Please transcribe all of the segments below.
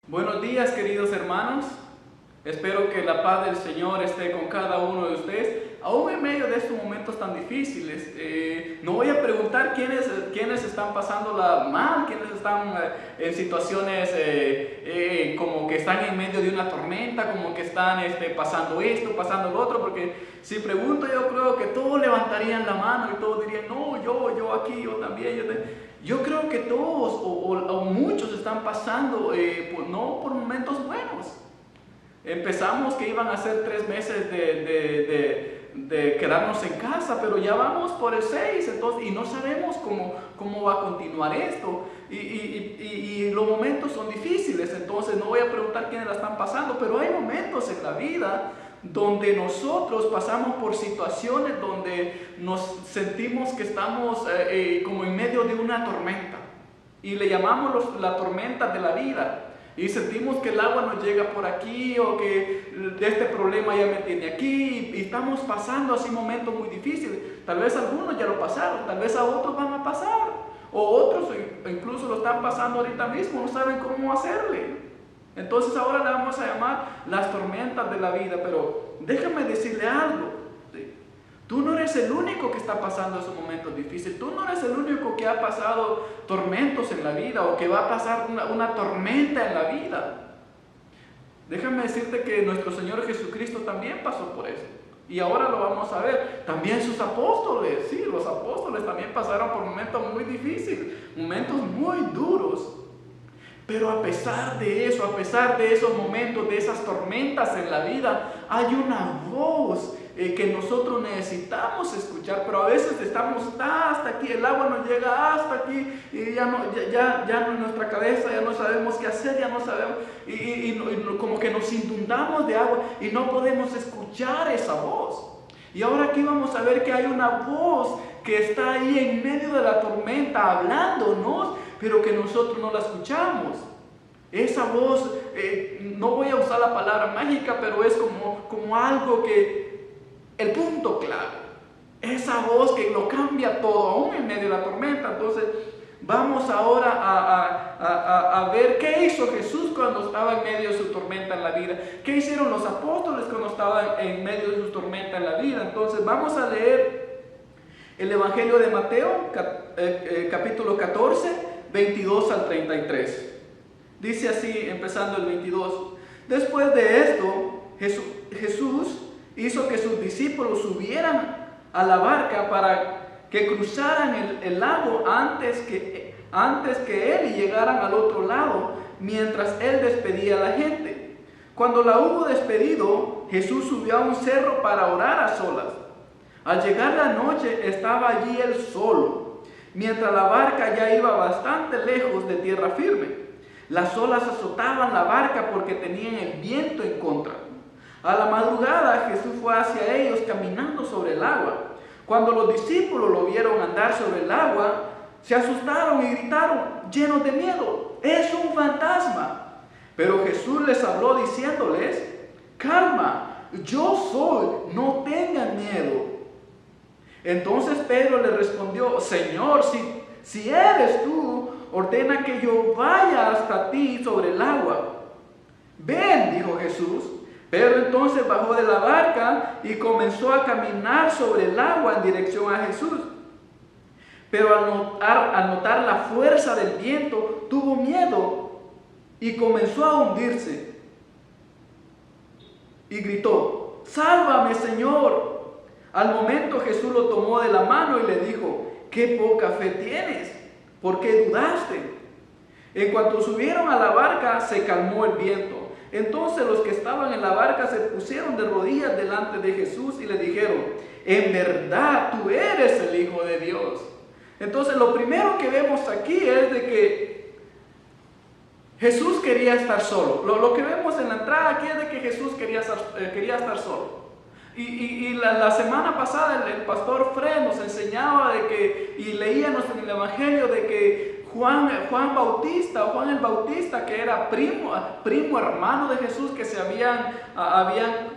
Buenos días, queridos hermanos. Espero que la paz del Señor esté con cada uno de ustedes, aún en medio de estos momentos tan difíciles. No voy a preguntar quiénes están pasándola mal, quiénes están en situaciones como que están en medio de una tormenta, como que están pasando esto, pasando lo otro, porque si pregunto yo creo que todos levantarían la mano y todos dirían, no, yo aquí, yo también. Yo creo que todos o muchos están pasando no por momentos buenos. Empezamos que iban a ser 3 meses de quedarnos en casa, pero ya vamos por el 6, entonces, y no sabemos cómo va a continuar esto. Y los momentos son difíciles, entonces no voy a preguntar quiénes la están pasando, pero hay momentos en la vida donde nosotros pasamos por situaciones donde nos sentimos que estamos como en medio de una tormenta, y le llamamos la tormenta de la vida. Y sentimos que el agua nos llega por aquí, o que este problema ya me tiene aquí, y estamos pasando así momentos muy difíciles. Tal vez algunos ya lo pasaron, tal vez a otros van a pasar, o otros incluso lo están pasando ahorita mismo, no saben cómo hacerle. Entonces ahora le vamos a llamar las tormentas de la vida. Pero déjame decirle algo, ¿sí? Tú no eres el único que está pasando esos momentos difíciles. Tú no eres el único que ha pasado tormentos en la vida, o que va a pasar una tormenta en la vida. Déjame decirte que nuestro Señor Jesucristo también pasó por eso. Y ahora lo vamos a ver. También sus apóstoles, sí, los apóstoles también pasaron por momentos muy difíciles, momentos muy duros. Pero a pesar de eso, a pesar de esos momentos, de esas tormentas en la vida, hay una voz que nosotros necesitamos escuchar. Pero a veces estamos hasta aquí, el agua nos llega hasta aquí, y ya en nuestra cabeza ya no sabemos qué hacer, ya no sabemos, y como que nos inundamos de agua y no podemos escuchar esa voz. Y ahora aquí vamos a ver que hay una voz que está ahí en medio de la tormenta hablándonos, pero que nosotros no la escuchamos. Esa voz, no voy a usar la palabra mágica, pero es como algo que, el punto clave. Esa voz que lo cambia todo, aún en medio de la tormenta. Entonces, vamos ahora a ver qué hizo Jesús cuando estaba en medio de su tormenta en la vida. ¿Qué hicieron los apóstoles cuando estaban en medio de su tormenta en la vida? Entonces, vamos a leer el Evangelio de Mateo, capítulo 14, 22 al 33. Dice así, empezando el 22. Después de esto, Jesús hizo que sus discípulos subieran a la barca para que cruzaran el lago antes que él y llegaran al otro lado, mientras él despedía a la gente. Cuando la hubo despedido, Jesús subió a un cerro para orar a solas. Al llegar la noche, estaba allí él solo, mientras la barca ya iba bastante lejos de tierra firme. Las olas azotaban la barca porque tenían el viento en contra. A la madrugada Jesús fue hacia ellos caminando sobre el agua. Cuando los discípulos lo vieron andar sobre el agua, se asustaron y gritaron, llenos de miedo, ¡es un fantasma! Pero Jesús les habló diciéndoles, calma, yo soy, no tengan miedo. Entonces Pedro le respondió, Señor, si eres tú, ordena que yo vaya hasta ti sobre el agua. Ven, dijo Jesús. Pedro entonces bajó de la barca y comenzó a caminar sobre el agua en dirección a Jesús. Pero al notar la fuerza del viento, tuvo miedo y comenzó a hundirse. Y gritó, ¡sálvame, Señor! Al momento Jesús lo tomó de la mano y le dijo, ¡qué poca fe tienes! ¿Por qué dudaste? En cuanto subieron a la barca, se calmó el viento. Entonces los que estaban en la barca se pusieron de rodillas delante de Jesús y le dijeron, en verdad tú eres el Hijo de Dios. Entonces lo primero que vemos aquí es de que Jesús quería estar solo. Lo que vemos en la entrada aquí es de que Jesús quería estar solo. Y la semana pasada el pastor Fred nos enseñaba de que, y leíamos en el Evangelio de que Juan el Bautista, que era primo hermano de Jesús, que se habían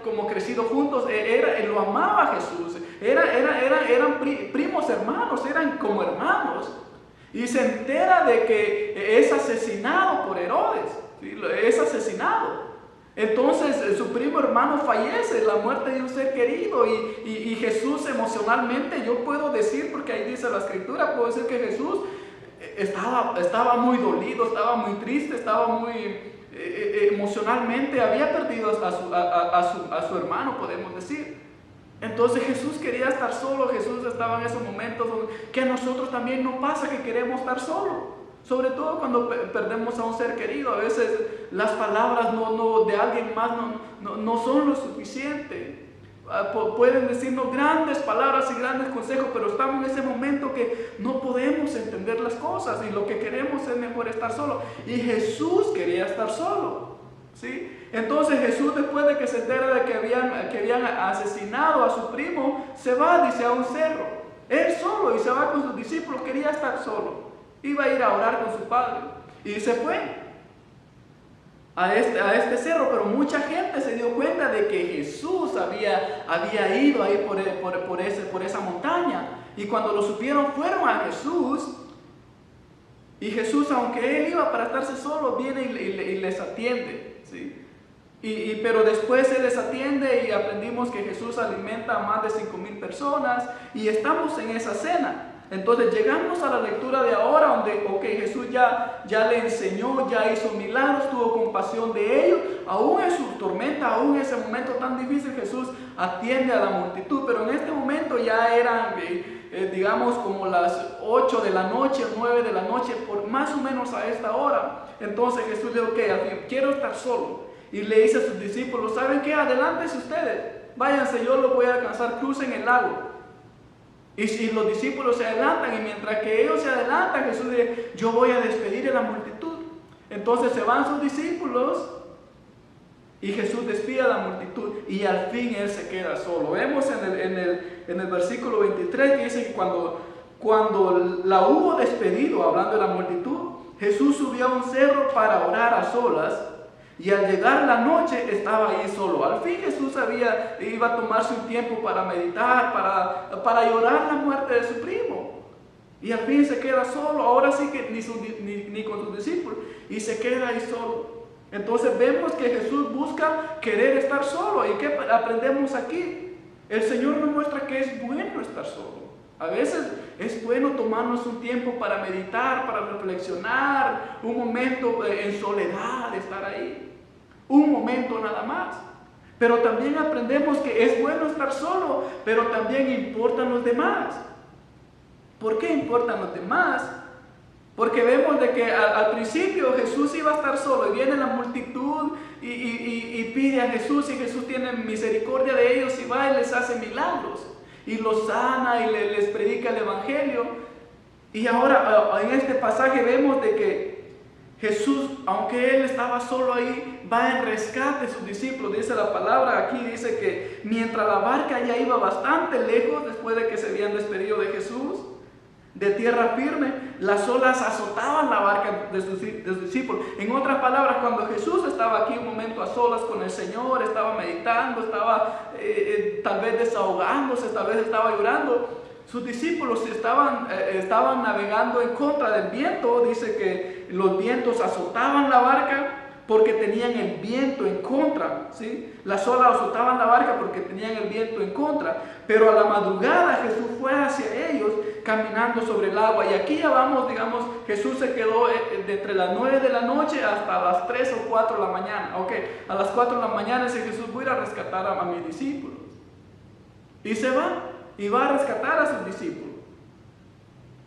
como crecido juntos, él lo amaba a Jesús, eran primos hermanos, eran como hermanos, y se entera de que es asesinado por Herodes. Es asesinado. Entonces su primo hermano fallece, la muerte de un ser querido, y Jesús emocionalmente, yo puedo decir, porque ahí dice la escritura, puedo decir que Jesús estaba muy dolido, estaba muy triste, estaba muy emocionalmente, había perdido a su hermano, podemos decir. Entonces Jesús quería estar solo. Jesús estaba en esos momentos que a nosotros también nos pasa, que queremos estar solo. Sobre todo cuando perdemos a un ser querido. A veces las palabras de alguien más no son lo suficiente. Pueden decirnos grandes palabras y grandes consejos, pero estamos en ese momento que no podemos entender las cosas y lo que queremos es mejor estar solo. Y Jesús quería estar solo, ¿sí? Entonces Jesús, después de que se entera de que habían asesinado a su primo, se va, dice, a un cerro. Él solo, y se va con sus discípulos. Quería estar solo. Iba a ir a orar con su padre. Y se fue a este cerro, pero mucha gente se dio cuenta de que Jesús había ido ahí por esa montaña. Y cuando lo supieron, fueron a Jesús. Y Jesús, aunque él iba para estarse solo, viene y les atiende, ¿sí? Pero después él les atiende, y aprendimos que Jesús alimenta a más de 5,000 personas, y estamos en esa cena. Entonces llegamos a la lectura de ahora, donde Jesús ya le enseñó, ya hizo milagros, tuvo compasión de ellos. Aún en su tormenta, aún en ese momento tan difícil, Jesús atiende a la multitud. Pero en este momento ya eran, digamos, como las 8 de la noche, 9 de la noche, por más o menos a esta hora. Entonces Jesús le dijo, al fin, quiero estar solo. Y le dice a sus discípulos, ¿saben qué? Adelántense ustedes, váyanse, yo los voy a alcanzar, crucen el lago. Y si los discípulos se adelantan, y mientras que ellos se adelantan, Jesús dice, yo voy a despedir a la multitud. Entonces se van sus discípulos, y Jesús despide a la multitud, y al fin Él se queda solo. Vemos en el versículo 23 que dice que cuando la hubo despedido, hablando de la multitud, Jesús subió a un cerro para orar a solas. Y al llegar la noche estaba ahí solo. Al fin Jesús iba a tomarse un tiempo para meditar, para llorar la muerte de su primo. Y al fin se queda solo. Ahora sí que ni con sus discípulos. Y se queda ahí solo. Entonces vemos que Jesús busca querer estar solo. ¿Y qué aprendemos aquí? El Señor nos muestra que es bueno estar solo. A veces es bueno tomarnos un tiempo para meditar, para reflexionar, un momento en soledad, estar ahí. Un momento nada más. Pero también aprendemos que es bueno estar solo, pero también importan los demás. ¿Por qué importan los demás? Porque vemos de que al principio Jesús iba a estar solo, y viene la multitud y pide a Jesús, y Jesús tiene misericordia de ellos y va y les hace milagros. Y los sana y les predica el evangelio. Y ahora en este pasaje vemos de que Jesús, aunque Él estaba solo ahí, va en rescate de sus discípulos. Dice la palabra aquí, dice que mientras la barca ya iba bastante lejos, después de que se habían despedido de Jesús, de tierra firme, las olas azotaban la barca de sus discípulos. En otras palabras, cuando Jesús estaba aquí un momento a solas con el Señor, estaba meditando, estaba tal vez desahogándose, tal vez estaba llorando, sus discípulos estaban navegando en contra del viento. Dice que los vientos azotaban la barca porque tenían el viento en contra, ¿sí? Las olas azotaban la barca porque tenían el viento en contra. Pero a la madrugada Jesús fue hacia ellos caminando sobre el agua. Y aquí ya vamos, digamos, Jesús se quedó de entre las 9 de la noche hasta las 3 o 4 de la mañana. A las 4 de la mañana dice Jesús, voy a ir a rescatar a mis discípulos. Y se va. Y va a rescatar a sus discípulos.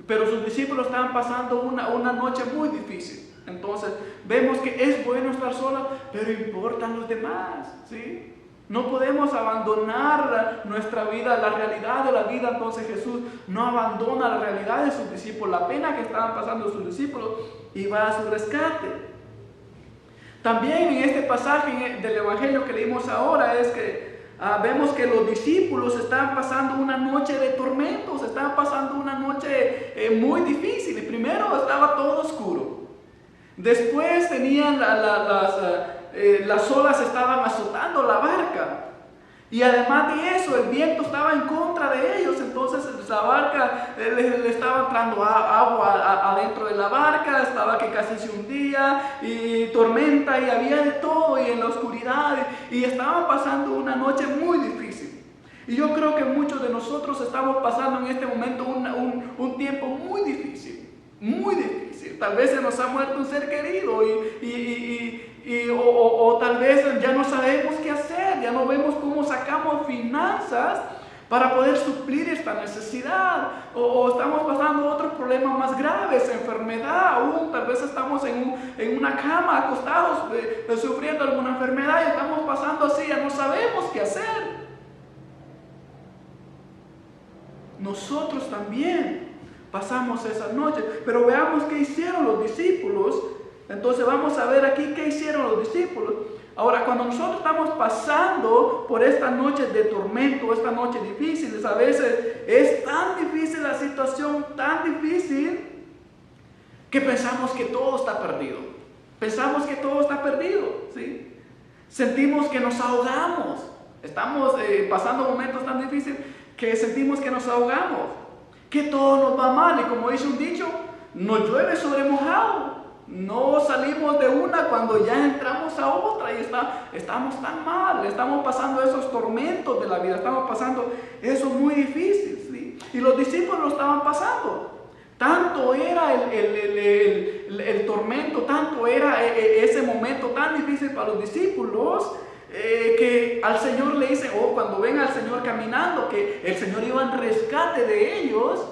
Pero sus discípulos estaban pasando una noche muy difícil. Entonces vemos que es bueno estar solos, pero importan los demás, ¿sí? No podemos abandonar nuestra vida, la realidad de la vida. Entonces Jesús no abandona la realidad de sus discípulos, la pena que estaban pasando sus discípulos, y va a su rescate. También en este pasaje del Evangelio que leímos ahora es que vemos que los discípulos estaban pasando una noche de tormentos, estaban pasando una noche muy difícil. Y primero estaba todo oscuro. Después tenían las olas estaban azotando la barca. Y además de eso, el viento estaba en contra de ellos, entonces la barca le estaba entrando agua adentro de la barca, estaba que casi se hundía, y tormenta, y había de todo, y en la oscuridad, y estaban pasando una noche muy difícil. Y yo creo que muchos de nosotros estamos pasando en este momento un tiempo muy difícil, muy difícil. Tal vez se nos ha muerto un ser querido o tal vez ya no sabemos qué hacer, ya no vemos cómo sacamos finanzas para poder suplir esta necesidad, o estamos pasando otros problemas más graves, enfermedad aún, tal vez estamos en una cama acostados sufriendo alguna enfermedad y estamos pasando así, ya no sabemos qué hacer. Nosotros también pasamos esa noche, pero veamos qué hicieron los discípulos. Entonces vamos a ver aquí qué hicieron los discípulos. Ahora, cuando nosotros estamos pasando por esta noche de tormento, esta noche difícil, a veces es tan difícil la situación, tan difícil, que pensamos que todo está perdido. Pensamos que todo está perdido, ¿sí? Sentimos que nos ahogamos. Estamos pasando momentos tan difíciles que sentimos que nos ahogamos, que todo nos va mal. Y como dice un dicho, nos llueve sobre mojado. No salimos de una cuando ya entramos a otra y estamos tan mal, estamos pasando esos tormentos de la vida, estamos pasando eso muy difícil, ¿sí? Y los discípulos lo estaban pasando. Tanto era el tormento, tanto era ese momento tan difícil para los discípulos, que al Señor le dicen, cuando ven al Señor caminando, que el Señor iba en rescate de ellos,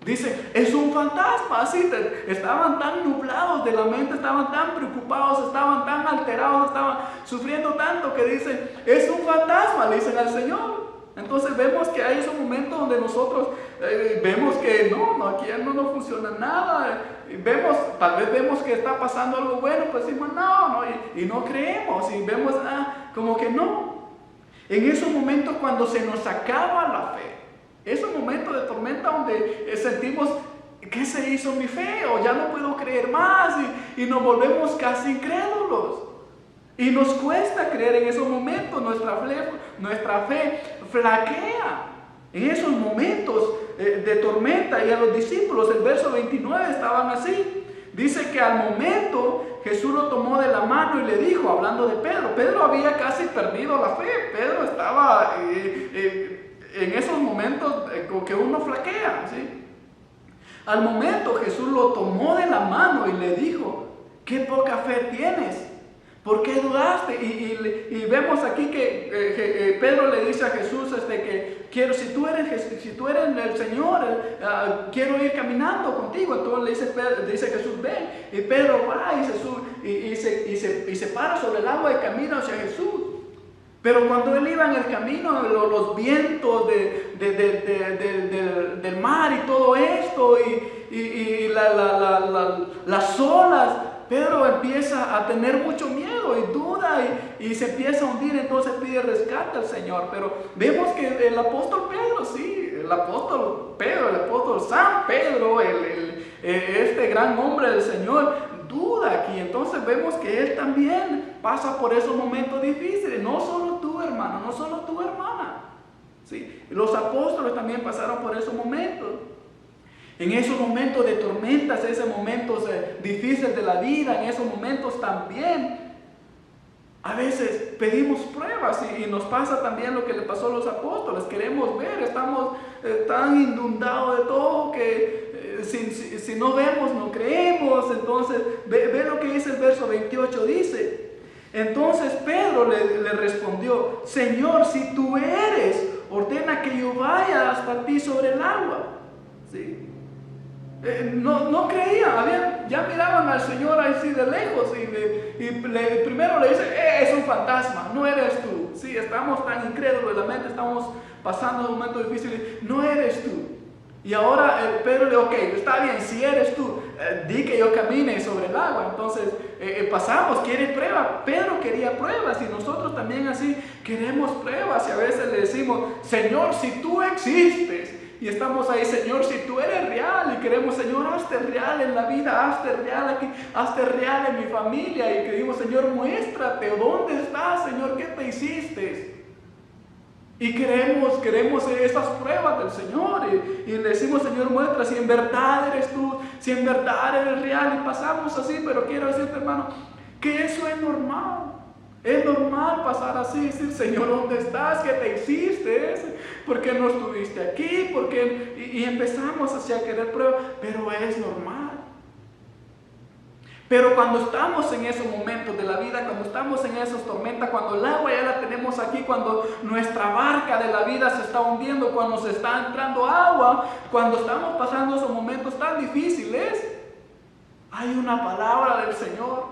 dicen, es un fantasma. Así estaban tan nublados de la mente, estaban tan preocupados, estaban tan alterados, estaban sufriendo tanto que dicen, es un fantasma, le dicen al Señor. Entonces vemos que hay esos momentos donde nosotros vemos que no, aquí ya no funciona nada. Tal vez vemos que está pasando algo bueno, pues decimos no, y no creemos, y vemos como que no. En esos momentos cuando se nos acaba la fe, esos momentos de tormenta donde sentimos, ¿qué se hizo mi fe? O ya no puedo creer más, y nos volvemos casi incrédulos. Y nos cuesta creer en esos momentos, nuestra fe flaquea. En esos momentos de tormenta, y a los discípulos, el verso 29, estaban así. Dice que al momento Jesús lo tomó de la mano y le dijo, hablando de Pedro. Pedro había casi perdido la fe. Pedro estaba en esos momentos como que uno flaquea, ¿sí? Al momento Jesús lo tomó de la mano y le dijo, qué poca fe tienes, ¿por qué dudaste? Y vemos aquí que Pedro le dice a Jesús que si tú eres el Señor, quiero ir caminando contigo. Entonces le dice Jesús, ven. Y Pedro va y se para sobre el agua y camina hacia Jesús. Pero cuando él iba en el camino, los vientos del mar y todo esto, y las olas, Pedro empieza a tener mucho miedo y duda y se empieza a hundir. Entonces pide rescate al Señor. Pero vemos que el apóstol Pedro, sí, el apóstol San Pedro, este gran hombre del Señor, duda aquí. Entonces vemos que él también pasa por esos momentos difíciles. No solo tú, hermano, no solo tu hermana, ¿sí? Los apóstoles también pasaron por esos momentos. En esos momentos de tormentas, esos momentos difíciles de la vida, en esos momentos también a veces pedimos pruebas, y nos pasa también lo que le pasó a los apóstoles. Queremos ver, estamos tan inundados de todo que si no vemos no creemos. Entonces ve lo que dice el verso 28, dice, entonces Pedro le respondió, Señor, si tú eres, ordena que yo vaya hasta ti sobre el agua, ¿sí? No creían, ya miraban al Señor así de lejos, primero le dicen, es un fantasma, no eres tú. Sí, estamos tan incrédulos de la mente, estamos pasando un momento difícil, no eres tú. Y ahora Pedro le dice, ok, está bien, si eres tú, di que yo camine sobre el agua. Entonces pasamos, quiere prueba. Pedro quería pruebas, y nosotros también así queremos pruebas, y a veces le decimos, Señor, si tú existes. Y estamos ahí, Señor, si tú eres real, y queremos, Señor, hazte real en la vida, hazte real aquí, hazte real en mi familia. Y queremos, Señor, muéstrate, ¿dónde estás, Señor? ¿Qué te hiciste? Y queremos esas pruebas del Señor. Y le decimos, Señor, muestra si en verdad eres tú, si en verdad eres real. Y pasamos así, pero quiero decirte, hermano, que eso es normal. Es normal pasar así, decir, Señor, ¿dónde estás? ¿Qué te hiciste? ¿Por qué no estuviste aquí? Y empezamos así a querer pruebas, pero es normal. Pero cuando estamos en esos momentos de la vida, cuando estamos en esas tormentas, cuando el agua ya la tenemos aquí, cuando nuestra barca de la vida se está hundiendo, cuando se está entrando agua, cuando estamos pasando esos momentos tan difíciles, hay una palabra del Señor.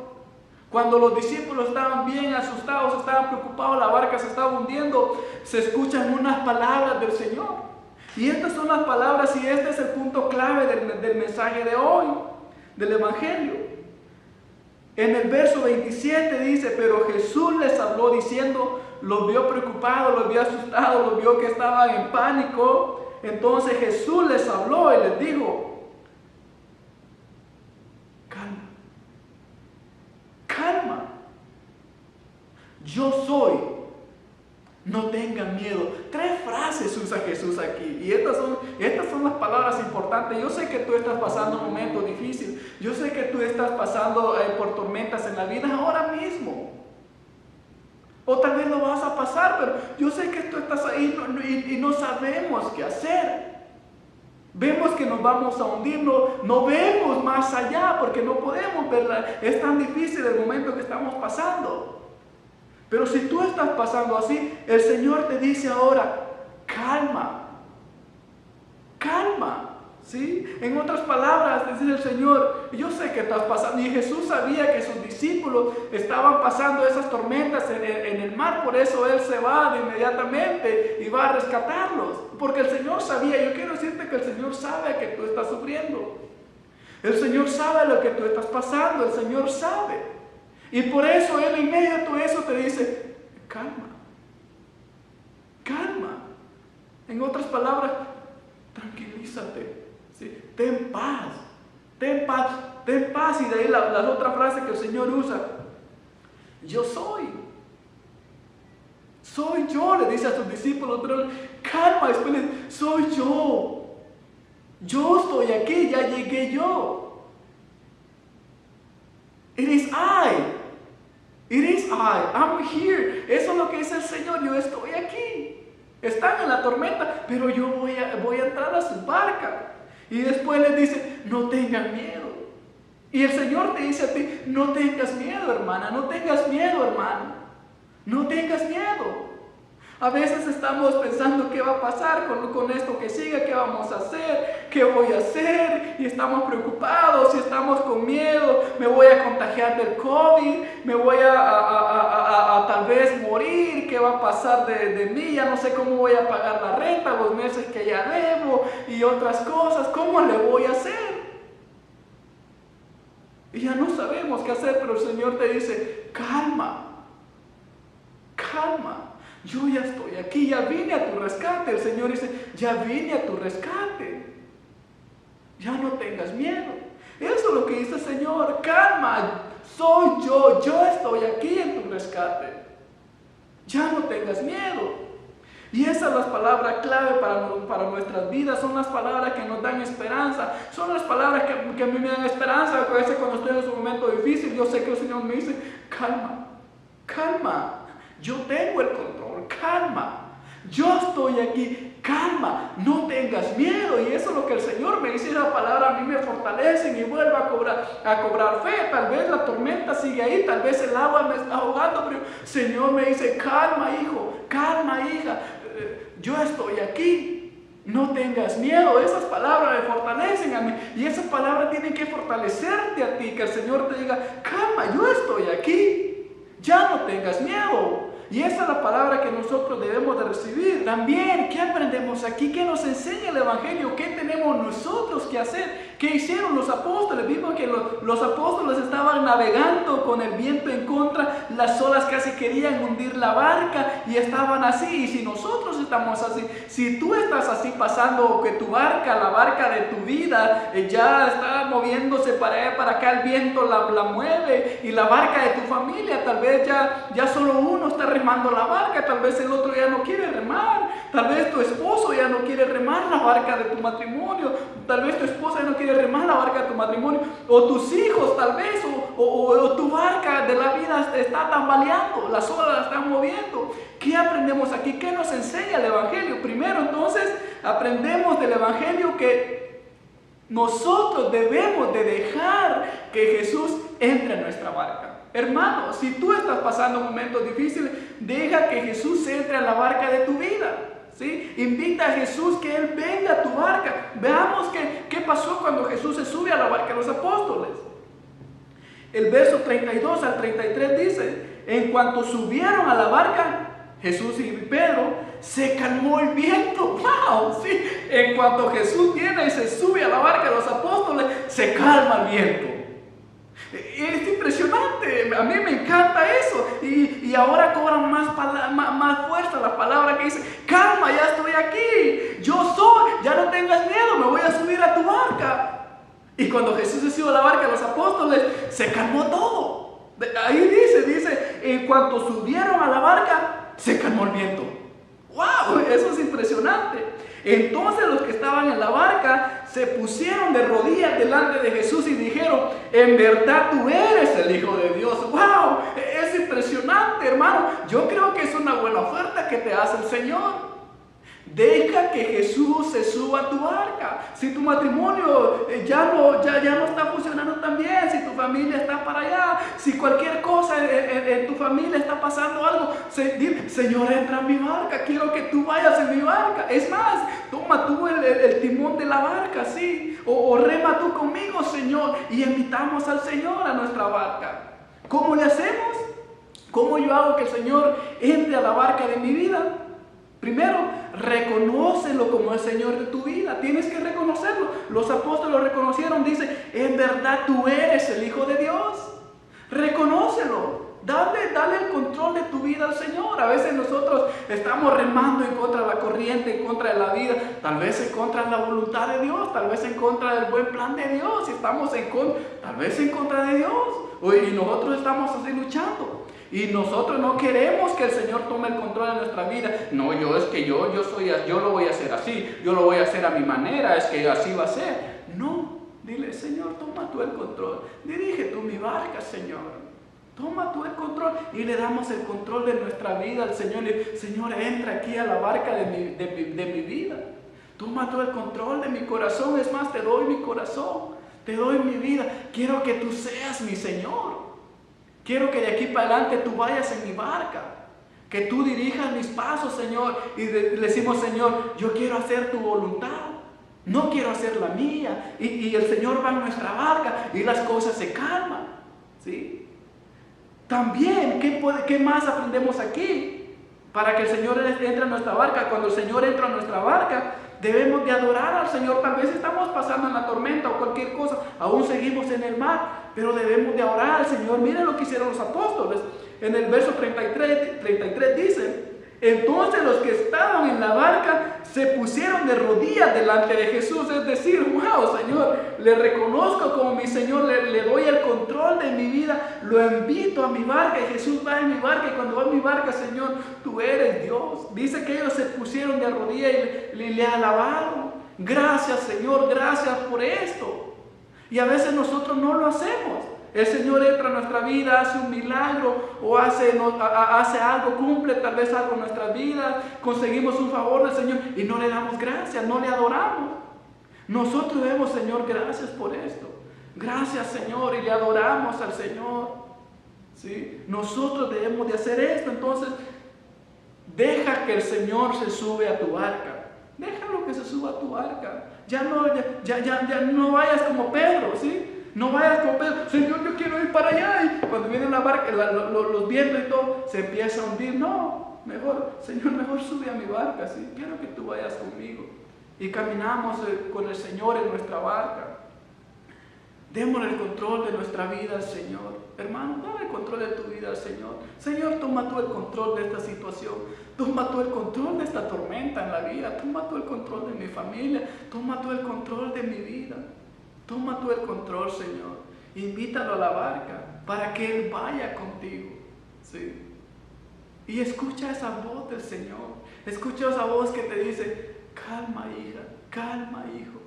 Cuando los discípulos estaban bien asustados, estaban preocupados, la barca se estaba hundiendo, se escuchan unas palabras del Señor. Y estas son las palabras y este es el punto clave del mensaje de hoy, del Evangelio. En el verso 27 dice, pero Jesús les habló diciendo, los vio preocupados, los vio asustados, los vio que estaban en pánico. Entonces Jesús les habló y les dijo, calma, calma, yo soy, no tengan miedo. 3 frases usa Jesús aquí y estas son las palabras importantes. Yo sé que tú estás pasando un momento difícil, yo sé que tú estás pasando por tormentas en la vida ahora mismo, o tal vez lo vas a pasar, pero yo sé que tú estás ahí y no sabemos qué hacer. Vemos que nos vamos a hundir, no vemos más allá porque no podemos verla. Es tan difícil el momento que estamos pasando. Pero si tú estás pasando así, el Señor te dice ahora, calma, calma, ¿sí? En otras palabras, dice el Señor, yo sé que estás pasando, y Jesús sabía que sus discípulos estaban pasando esas tormentas en el mar, por eso Él se va de inmediatamente y va a rescatarlos, porque el Señor sabía. Yo quiero decirte que el Señor sabe que tú estás sufriendo, el Señor sabe lo que tú estás pasando, el Señor sabe. Y por eso Él en medio de todo eso te dice, calma, calma. En otras palabras, tranquilízate, ¿sí? Ten paz, ten paz, ten paz. Y de ahí la otra frase que el Señor usa, yo soy yo, le dice a sus discípulos, pero calma, después le dice, soy yo estoy aquí, ya llegué yo. It is I. It is I, I'm here. Eso es lo que dice el Señor, yo estoy aquí. Están en la tormenta, pero yo voy a entrar a su barca. Y después les dice, no tengan miedo. Y el Señor te dice a ti, no tengas miedo, hermana, no tengas miedo, hermano. No tengas miedo. A veces estamos pensando qué va a pasar con esto que sigue, qué vamos a hacer, qué voy a hacer, y estamos preocupados, y estamos con miedo, me voy a contagiar del COVID, me voy a tal vez morir, qué va a pasar de mí, ya no sé cómo voy a pagar la renta, los meses que ya debo, y otras cosas, ¿cómo le voy a hacer? Y ya no sabemos qué hacer, pero el Señor te dice, calma, calma. Yo ya estoy aquí, ya vine a tu rescate. El Señor dice, ya vine a tu rescate. Ya no tengas miedo. Eso es lo que dice el Señor, calma, soy yo estoy aquí en tu rescate. Ya no tengas miedo. Y esas son las palabras clave para nuestras vidas, son las palabras que nos dan esperanza, son las palabras que a mí me dan esperanza. A veces cuando estoy en un momento difícil, yo sé que el Señor me dice, calma, calma. Yo tengo el control, calma, yo estoy aquí, calma, no tengas miedo. Y eso es lo que el Señor me dice, esa palabra a mí me fortalece y vuelve a cobrar fe. Tal vez la tormenta sigue ahí, tal vez el agua me está ahogando, pero el Señor me dice, calma hijo, calma hija, yo estoy aquí, no tengas miedo. Esas palabras me fortalecen a mí y esas palabras tienen que fortalecerte a ti, que el Señor te diga, calma, yo estoy aquí, ya no tengas miedo. Y esa es la palabra que nosotros debemos de recibir. También, ¿qué aprendemos aquí? ¿Qué nos enseña el Evangelio? ¿Qué tenemos nosotros que hacer? ¿Qué hicieron los apóstoles? Vimos que los apóstoles estaban navegando con el viento en contra. las olas casi querían hundir la barca y estaban así. Y si nosotros estamos así, si tú estás así pasando, que tu barca, la barca de tu vida, ya está moviéndose para allá, para acá, el viento la mueve, y la barca de tu familia, tal vez ya solo uno está remando la barca, tal vez el otro ya no quiere remar, tal vez tu esposo ya no quiere remar la barca de tu matrimonio, tal vez tu esposa ya no quiere remar la barca de tu matrimonio, o tus hijos tal vez, o tu barca de la vida está tambaleando, las olas la están moviendo. ¿Qué aprendemos aquí? ¿Qué nos enseña el Evangelio? Primero, entonces, aprendemos del Evangelio que nosotros debemos de dejar que Jesús entre en nuestra barca. Hermano, si tú estás pasando momentos difíciles, deja que Jesús entre a la barca de tu vida. ¿Sí? Invita a Jesús que Él venga a tu barca. Veamos qué pasó cuando Jesús se sube a la barca de los apóstoles. El verso 32 al 33 dice: en cuanto subieron a la barca, Jesús y Pedro, se calmó el viento. ¡Wow! ¿Sí? En cuanto Jesús viene y se sube a la barca de los apóstoles, se calma el viento. Es impresionante, a mí me encanta eso. Y ahora cobra más fuerza la palabra que dice: calma, ya estoy aquí, yo soy, ya no tengas miedo, me voy a subir a tu barca. Y cuando Jesús se subió a la barca de los apóstoles, se calmó todo. Ahí dice, en cuanto subieron a la barca, se calmó el viento. ¡Wow! Eso es impresionante. Entonces los que estaban en la barca se pusieron de rodillas delante de Jesús y dijeron: en verdad tú eres el Hijo de Dios. ¡Wow! Es impresionante, hermano. Yo creo que es una buena oferta que te hace el Señor. Deja que Jesús se suba a tu barca. Si tu matrimonio ya no está funcionando tan bien, si tu familia está para allá, si cualquier cosa en tu familia está pasando algo, dile: Señor, entra en mi barca, quiero que tú vayas en mi barca. Es más, toma tú el timón de la barca, ¿sí? O rema tú conmigo, Señor, y invitamos al Señor a nuestra barca. ¿Cómo le hacemos? ¿Cómo yo hago que el Señor entre a la barca de mi vida? Primero, reconócelo como el Señor de tu vida. Tienes que reconocerlo. Los apóstoles lo reconocieron. Dice: en verdad tú eres el Hijo de Dios. Reconócelo. Dale el control de tu vida al Señor. A veces nosotros estamos remando en contra de la corriente, en contra de la vida. Tal vez en contra de la voluntad de Dios. Tal vez en contra del buen plan de Dios. Y estamos tal vez en contra de Dios. Y nosotros estamos así luchando. Y nosotros no queremos que el Señor tome el control de nuestra vida. No, yo lo voy a hacer así, yo lo voy a hacer a mi manera, es que así va a ser. No, dile: Señor, toma tú el control, dirige tú mi barca, Señor. Toma tú el control. Y le damos el control de nuestra vida al Señor. Y, Señor, entra aquí a la barca de mi vida. Toma tú el control de mi corazón. Es más, te doy mi corazón, te doy mi vida. Quiero que tú seas mi Señor. Quiero que de aquí para adelante tú vayas en mi barca, que tú dirijas mis pasos, Señor. Y le decimos: Señor, yo quiero hacer tu voluntad, no quiero hacer la mía. Y el Señor va en nuestra barca y las cosas se calman, ¿sí? También, ¿qué más aprendemos aquí? Para que el Señor entre a nuestra barca. Cuando el Señor entra a nuestra barca, debemos de adorar al Señor. Tal vez estamos pasando en la tormenta o cualquier cosa, aún seguimos en el mar, pero debemos de orar al Señor. Miren lo que hicieron los apóstoles. En el verso 33 dice: entonces los que estaban en la barca se pusieron de rodillas delante de Jesús. Es decir: wow, Señor, le reconozco como mi Señor, le doy el control de mi vida, lo invito a mi barca y Jesús va en mi barca. Y cuando va en mi barca, Señor, tú eres Dios. Dice que ellos se pusieron de rodillas y le alabaron. Gracias, Señor, gracias por esto. Y a veces nosotros no lo hacemos. El Señor entra a nuestra vida, hace un milagro o hace algo, cumple tal vez algo en nuestras vidas, conseguimos un favor del Señor y no le damos gracias, no le adoramos. Nosotros debemos: Señor, gracias por esto. Gracias, Señor, y le adoramos al Señor. ¿Sí? Nosotros debemos de hacer esto. Entonces, deja que el Señor se sube a tu barca. Déjalo que se suba a tu barca. Ya no vayas como Pedro, ¿sí? No vayas como Pedro: Señor, yo quiero ir para allá. Y cuando viene la barca, los vientos y todo, se empieza a hundir. No, Señor, mejor sube a mi barca, ¿sí? Quiero que tú vayas conmigo. Y caminamos con el Señor en nuestra barca. Démosle el control de nuestra vida al Señor. Hermano, dale el control de tu vida al Señor. Señor, toma tú el control de esta situación. Toma tú el control de esta tormenta en la vida. Toma tú el control de mi familia. Toma tú el control de mi vida. Toma tú el control, Señor. Invítalo a la barca para que Él vaya contigo. ¿Sí? Y escucha esa voz del Señor. Escucha esa voz que te dice: calma, hija, calma, hijo.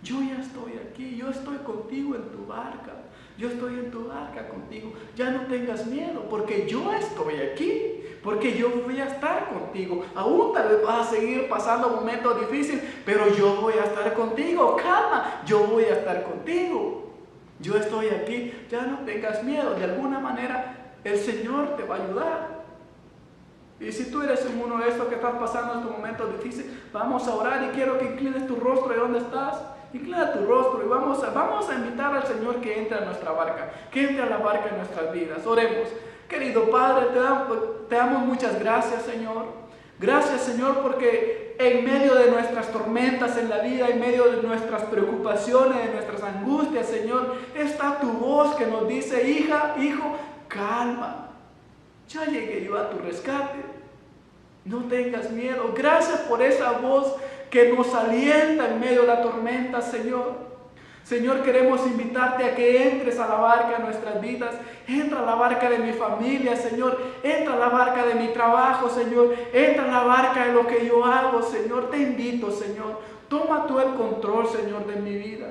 Yo ya estoy aquí, yo estoy contigo en tu barca. Yo estoy en tu barca contigo. Ya no tengas miedo, porque yo estoy aquí. Porque yo voy a estar contigo. Aún tal vez vas a seguir pasando momentos difíciles, pero yo voy a estar contigo. Calma, yo voy a estar contigo. Yo estoy aquí, ya no tengas miedo. De alguna manera el Señor te va a ayudar. Y si tú eres uno de estos que estás pasando estos momentos difíciles, vamos a orar y quiero que inclines tu rostro. ¿De dónde estás? Inclina tu rostro y vamos a invitar al Señor que entre a nuestra barca, que entre a la barca en nuestras vidas. Oremos. Querido Padre, te damos muchas gracias, Señor. Gracias, Señor, porque en medio de nuestras tormentas en la vida, en medio de nuestras preocupaciones, de nuestras angustias, Señor, está tu voz que nos dice: hija, hijo, calma. Ya llegué yo a tu rescate. No tengas miedo. Gracias por esa voz que nos alienta en medio de la tormenta, Señor. Señor, queremos invitarte a que entres a la barca de nuestras vidas. Entra a la barca de mi familia, Señor. Entra a la barca de mi trabajo, Señor. Entra a la barca de lo que yo hago, Señor. Te invito, Señor. Toma tú el control, Señor, de mi vida.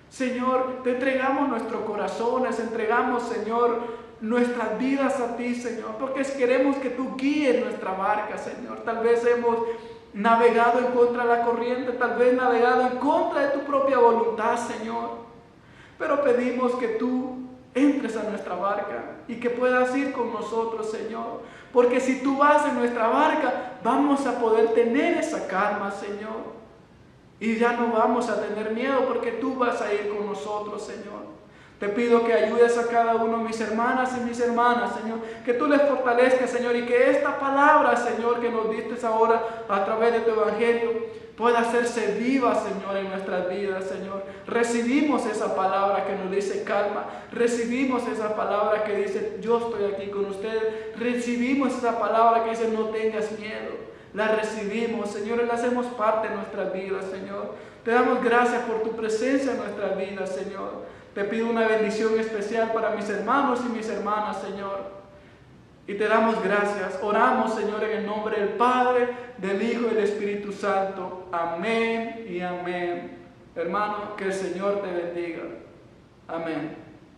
Señor, te entregamos nuestros corazones, entregamos, Señor, nuestras vidas a ti, Señor, porque queremos que tú guíes nuestra barca, Señor. Tal vez hemos navegado en contra de la corriente, tal vez navegado en contra de tu propia voluntad, Señor. Pero pedimos que tú entres a nuestra barca y que puedas ir con nosotros, Señor. Porque si tú vas en nuestra barca, vamos a poder tener esa calma, Señor. Y ya no vamos a tener miedo porque tú vas a ir con nosotros, Señor. Te pido que ayudes a cada uno de mis hermanas y mis hermanas, Señor. Que tú les fortalezcas, Señor, y que esta palabra, Señor, que nos diste ahora a través de tu Evangelio, pueda hacerse viva, Señor, en nuestras vidas, Señor. Recibimos esa palabra que nos dice calma. Recibimos esa palabra que dice: yo estoy aquí con ustedes. Recibimos esa palabra que dice: no tengas miedo. La recibimos, Señor, y la hacemos parte de nuestras vidas, Señor. Te damos gracias por tu presencia en nuestras vidas, Señor. Te pido una bendición especial para mis hermanos y mis hermanas, Señor. Y te damos gracias. Oramos, Señor, en el nombre del Padre, del Hijo y del Espíritu Santo. Amén y amén. Hermano, que el Señor te bendiga. Amén.